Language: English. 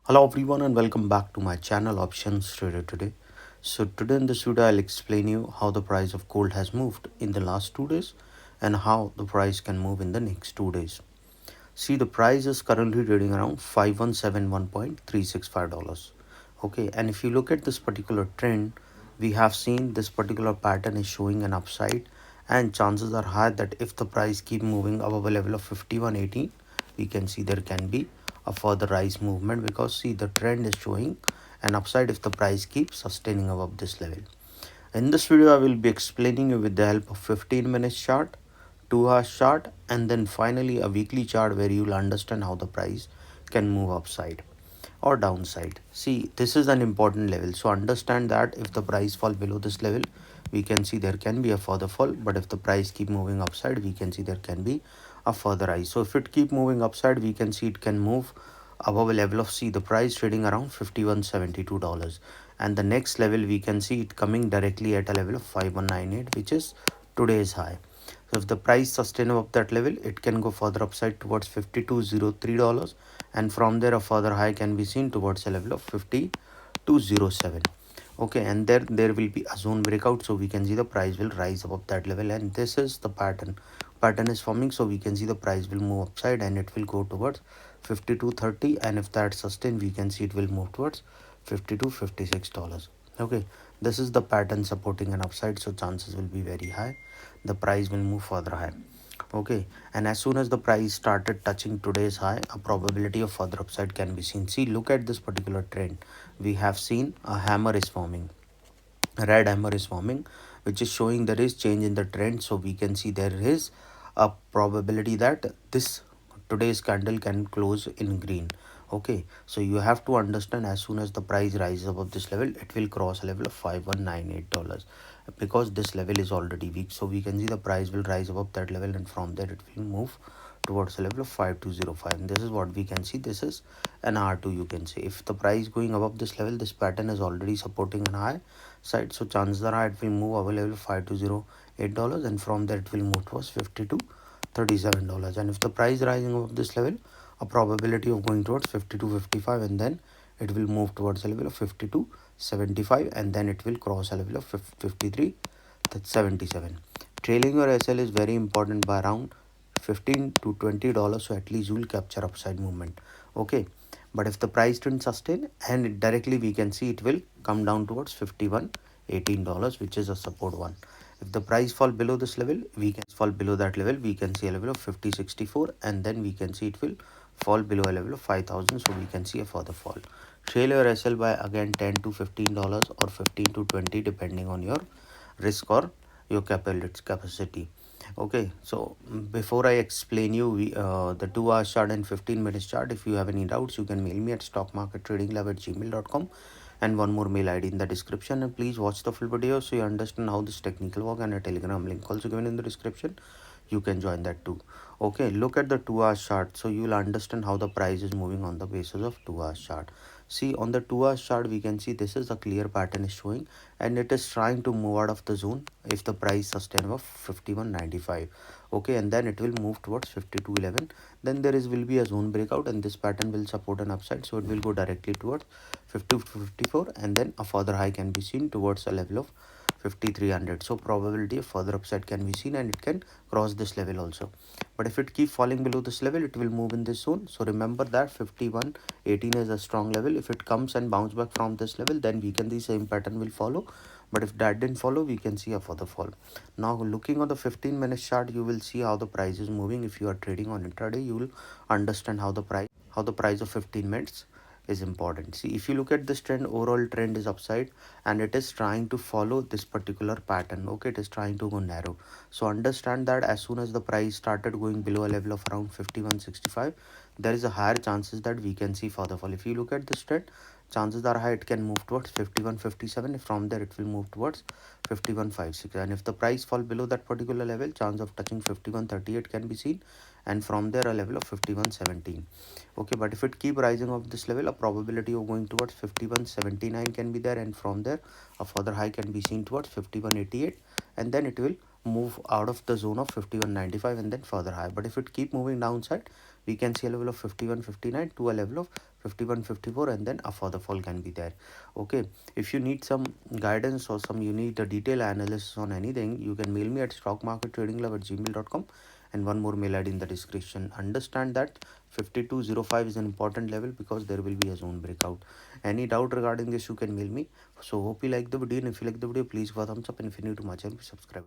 Hello everyone and welcome back to my channel Options Trader Today. So today in this video I'll explain you how the price of gold has moved in the last 2 days and how the price can move in the next 2 days. See, the price is currently trading around $5171.365. Okay, and if you look at this particular trend, we have seen this particular pattern is showing an upside, and chances are high that if the price keep moving above a level of 5118, we can see there can be a further rise movement, because see, the trend is showing an upside if the price keeps sustaining above this level. In this video, I will be explaining you with the help of 15 minutes chart, 2 hours chart, and then finally a weekly chart where you will understand how the price can move upside or downside. See, this is an important level. So understand that if the price fall below this level, we can see there can be a further fall, but if the price keep moving upside, we can see there can be a further rise. So if it keep moving upside, we can see it can move above a level of, see, the price trading around $51.72, and the next level we can see it coming directly at a level of 5198, which is today's high. So if the price sustain above that level, it can go further upside towards $52.03, and from there a further high can be seen towards a level of 52.07. Okay, and there will be a zone breakout, so we can see the price will rise above that level, and this is the pattern is forming. So we can see the price will move upside and it will go towards 52.30, and if that sustain, we can see it will move towards $52.56. Okay, this is the pattern supporting an upside, so chances will be very high the price will move further high. Okay, and as soon as the price started touching today's high, a probability of further upside can be seen. See, look at this particular trend. We have seen a hammer is forming, a red hammer is forming, which is showing there is change in the trend. So we can see there is a probability that this today's candle can close in green. Okay, so you have to understand, as soon as the price rises above this level, it will cross a level of $5198, because this level is already weak. So we can see the price will rise above that level, and from there it will move towards a level of 5205, and this is what we can see. This is an R2, you can say. If the price going above this level, this pattern is already supporting an high side, so chances are high it will move above level of $5208, and from there it will move towards $5237. And if the price rising above this level, a probability of going towards 5255, and then it will move towards a level of 5275, and then it will cross a level of 5377. Trailing your SL is very important by around $15 to $20, so at least you will capture upside movement. Okay, but if the price didn't sustain, and it directly we can see it will come down towards $51.18, which is a support one. If the price fall below this level, we can fall below that level, we can see a level of 5064, and then we can see it will fall below a level of 5000, so we can see a further fall. Trail your SL by again $10 to $15 or 15 to 20, depending on your risk or your capacity. Okay, so before I explain you the 2 hour chart and 15 minutes chart, if you have any doubts, you can mail me at stockmarkettradinglab@gmail.com, and one more mail ID in the description. And please watch the full video so you understand how this technical work, and a telegram link also given in the description, you can join that too. Okay, look at the 2 hour chart, so you will understand how the price is moving on the basis of 2 hour chart. See, on the 2 hour chart, we can see this is a clear pattern is showing, and it is trying to move out of the zone if the price sustain of 5195. Okay, and then it will move towards 5211. Then there is will be a zone breakout, and this pattern will support an upside, so it will go directly towards 50 to 54, and then a further high can be seen towards a level of 5300. So probability of further upside can be seen, and it can cross this level also. But if it keep falling below this level, it will move in this zone. So remember that 5118 is a strong level. If it comes and bounce back from this level, then we can the same pattern will follow. But if that didn't follow, we can see a further fall. Now looking on the 15 minutes chart, you will see how the price is moving. If you are trading on intraday, you will understand how the price of 15 minutes is important. See, if you look at this trend, overall trend is upside, and it is trying to follow this particular pattern. Okay, it is trying to go narrow. So understand that as soon as the price started going below a level of around 5165, there is a higher chances that we can see further fall. If you look at this trend, chances are high it can move towards 5157. From there it will move towards 5156, and if the price fall below that particular level, chance of touching 5138 can be seen, and from there a level of 5117. Okay, but if it keep rising of this level, a probability of going towards 5179 can be there, and from there a further high can be seen towards 5188, and then it will move out of the zone of 5195, and then further high. But if it keep moving downside, we can see a level of 51.59 to a level of 51.54, and then a further fall can be there. Okay, if you need some guidance or some you need a detailed analysis on anything, you can mail me at stockmarkettradinglove@gmail.com, and one more mail ID in the description. Understand that 5205 is an important level because there will be a zone breakout. Any doubt regarding this, you can mail me. So hope you like the video, and if you like the video, please give a thumbs up, and if you're new to my channel, please subscribe.